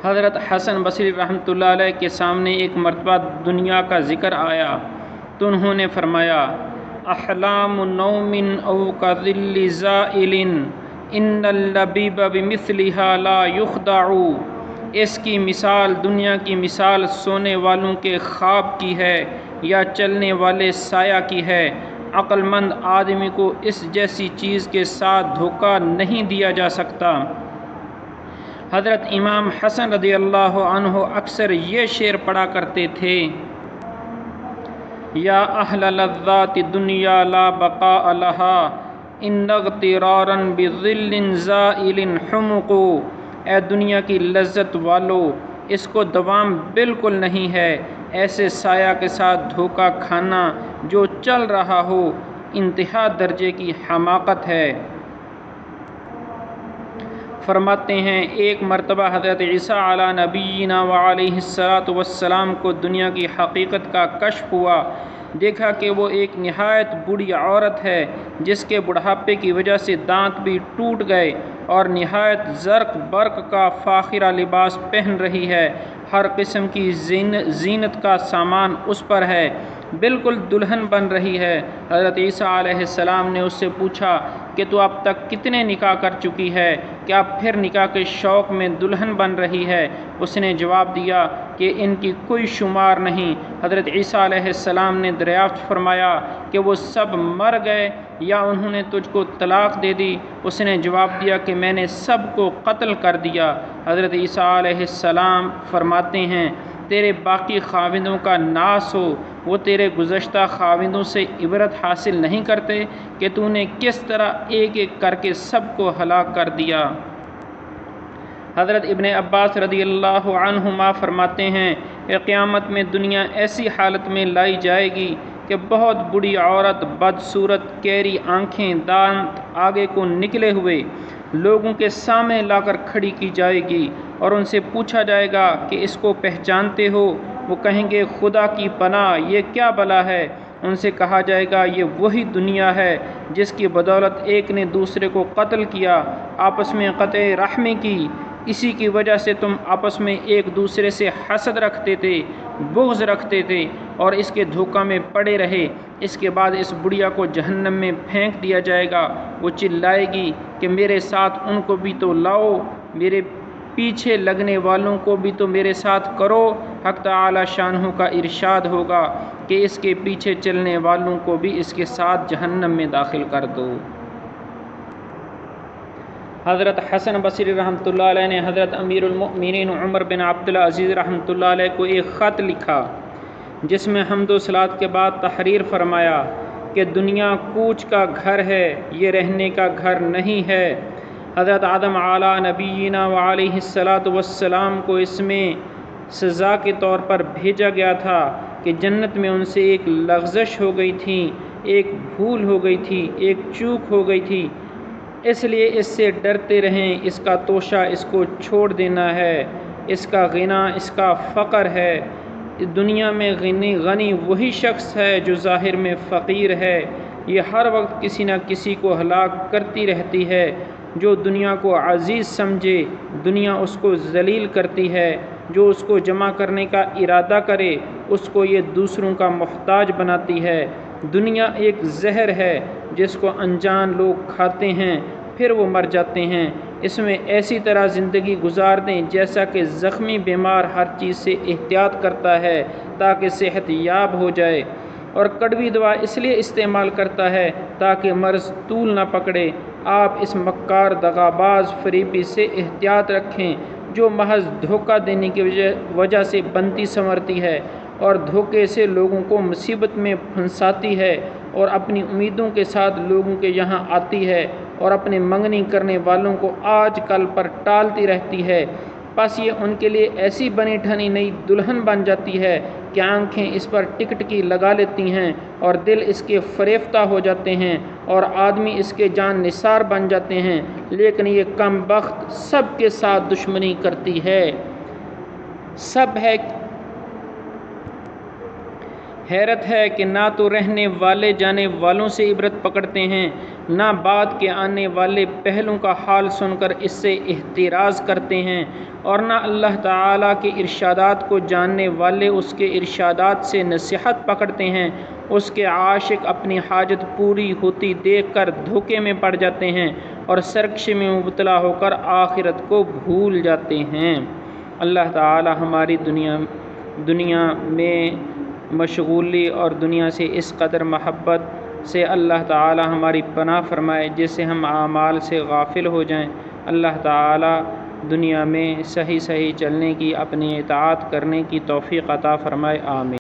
حضرت حسن بصری رحمۃ اللہ علیہ کے سامنے ایک مرتبہ دنیا کا ذکر آیا تو انہوں نے فرمایا احلام نوم او کظل زائل ان اللبیب بمثلها لا یخدع، اس کی مثال دنیا کی مثال سونے والوں کے خواب کی ہے یا چلنے والے سایہ کی ہے، عقل مند آدمی کو اس جیسی چیز کے ساتھ دھوکہ نہیں دیا جا سکتا۔ حضرت امام حسن رضی اللہ عنہ اکثر یہ شعر پڑھا کرتے تھے، یا اہل لذات دنیا لا بقاء لها ان اغترارا بظل زائل حمق، اے دنیا کی لذت والو، اس کو دوام بالکل نہیں ہے، ایسے سایہ کے ساتھ دھوکہ کھانا جو چل رہا ہو انتہا درجے کی حماقت ہے۔ فرماتے ہیں ایک مرتبہ حضرت عیسیٰ علی نبینا وعلیہ الصلاۃ والسلام کو دنیا کی حقیقت کا کشف ہوا، دیکھا کہ وہ ایک نہایت بوڑھی عورت ہے جس کے بڑھاپے کی وجہ سے دانت بھی ٹوٹ گئے اور نہایت زرق برق کا فاخرہ لباس پہن رہی ہے، ہر قسم کی زینت کا سامان اس پر ہے، بالکل دلہن بن رہی ہے۔ حضرت عیسیٰ علیہ السلام نے اس سے پوچھا کہ تو اب تک کتنے نکاح کر چکی ہے، کیا پھر نکاح کے شوق میں دلہن بن رہی ہے؟ اس نے جواب دیا کہ ان کی کوئی شمار نہیں۔ حضرت عیسیٰ علیہ السلام نے دریافت فرمایا کہ وہ سب مر گئے یا انہوں نے تجھ کو طلاق دے دی؟ اس نے جواب دیا کہ میں نے سب کو قتل کر دیا۔ حضرت عیسیٰ علیہ السلام فرماتے ہیں تیرے باقی خاوندوں کا ناس ہو، وہ تیرے گزشتہ خاوندوں سے عبرت حاصل نہیں کرتے کہ تو نے کس طرح ایک ایک کر کے سب کو ہلاک کر دیا۔ حضرت ابن عباس رضی اللہ عنہما فرماتے ہیں کہ قیامت میں دنیا ایسی حالت میں لائی جائے گی کہ بہت بڑی عورت، بدصورت، کیری آنکھیں، دانت آگے کو نکلے ہوئے لوگوں کے سامنے لا کر کھڑی کی جائے گی اور ان سے پوچھا جائے گا کہ اس کو پہچانتے ہو؟ وہ کہیں گے خدا کی پناہ یہ کیا بلا ہے؟ ان سے کہا جائے گا یہ وہی دنیا ہے جس کی بدولت ایک نے دوسرے کو قتل کیا، آپس میں قطع رحمی کی، اسی کی وجہ سے تم آپس میں ایک دوسرے سے حسد رکھتے تھے، بغض رکھتے تھے اور اس کے دھوکہ میں پڑے رہے۔ اس کے بعد اس بڑھیا کو جہنم میں پھینک دیا جائے گا، وہ چلائے گی کہ میرے ساتھ ان کو بھی تو لاؤ، میرے پیچھے لگنے والوں کو بھی تو میرے ساتھ کرو۔ حق تعالی شانہ کا ارشاد ہوگا کہ اس کے پیچھے چلنے والوں کو بھی اس کے ساتھ جہنم میں داخل کر دو۔ حضرت حسن بصری رحمۃ اللہ علیہ نے حضرت امیر المؤمنین عمر بن عبدالعزیز رحمۃ اللہ علیہ کو ایک خط لکھا جس میں حمد و صلوات کے بعد تحریر فرمایا کہ دنیا کوچ کا گھر ہے، یہ رہنے کا گھر نہیں ہے۔ حضرت آدم علی نبینا وعلیہ الصلاۃ والسلام کو اس میں سزا کے طور پر بھیجا گیا تھا کہ جنت میں ان سے ایک لغزش ہو گئی تھی، ایک بھول ہو گئی تھی، ایک چوک ہو گئی تھی، اس لیے اس سے ڈرتے رہیں، اس کا توشہ اس کو چھوڑ دینا ہے، اس کا غنا اس کا فقر ہے۔ دنیا میں غنی وہی شخص ہے جو ظاہر میں فقیر ہے، یہ ہر وقت کسی نہ کسی کو ہلاک کرتی رہتی ہے۔ جو دنیا کو عزیز سمجھے دنیا اس کو ذلیل کرتی ہے، جو اس کو جمع کرنے کا ارادہ کرے اس کو یہ دوسروں کا محتاج بناتی ہے۔ دنیا ایک زہر ہے جس کو انجان لوگ کھاتے ہیں پھر وہ مر جاتے ہیں، اس میں ایسی طرح زندگی گزار دیں جیسا کہ زخمی بیمار ہر چیز سے احتیاط کرتا ہے تاکہ صحت یاب ہو جائے، اور کڑوی دوا اس لیے استعمال کرتا ہے تاکہ مرض طول نہ پکڑے۔ آپ اس مکار دغاباز فریبی سے احتیاط رکھیں جو محض دھوکہ دینے کی وجہ سے بنتی سنورتی ہے اور دھوکے سے لوگوں کو مصیبت میں پھنساتی ہے اور اپنی امیدوں کے ساتھ لوگوں کے یہاں آتی ہے اور اپنے منگنی کرنے والوں کو آج کل پر ٹالتی رہتی ہے، بس یہ ان کے لیے ایسی بنی ٹھنی نئی دلہن بن جاتی ہے کہ آنکھیں اس پر ٹکٹکی لگا لیتی ہیں اور دل اس کے فریفتہ ہو جاتے ہیں اور آدمی اس کے جان نثار بن جاتے ہیں، لیکن یہ کم بخت سب کے ساتھ دشمنی کرتی ہے۔ حیرت ہے کہ نہ تو رہنے والے جانے والوں سے عبرت پکڑتے ہیں، نہ بعد کے آنے والے پہلوں کا حال سن کر اس سے احتراز کرتے ہیں، اور نہ اللہ تعالیٰ کے ارشادات کو جاننے والے اس کے ارشادات سے نصیحت پکڑتے ہیں۔ اس کے عاشق اپنی حاجت پوری ہوتی دیکھ کر دھوکے میں پڑ جاتے ہیں اور سرکشی میں مبتلا ہو کر آخرت کو بھول جاتے ہیں۔ اللہ تعالیٰ ہماری دنیا میں مشغولی اور دنیا سے اس قدر محبت سے اللہ تعالیٰ ہماری پناہ فرمائے جس سے ہم اعمال سے غافل ہو جائیں۔ اللہ تعالیٰ دنیا میں صحیح چلنے کی، اپنی اطاعت کرنے کی توفیق عطا فرمائے، آمین۔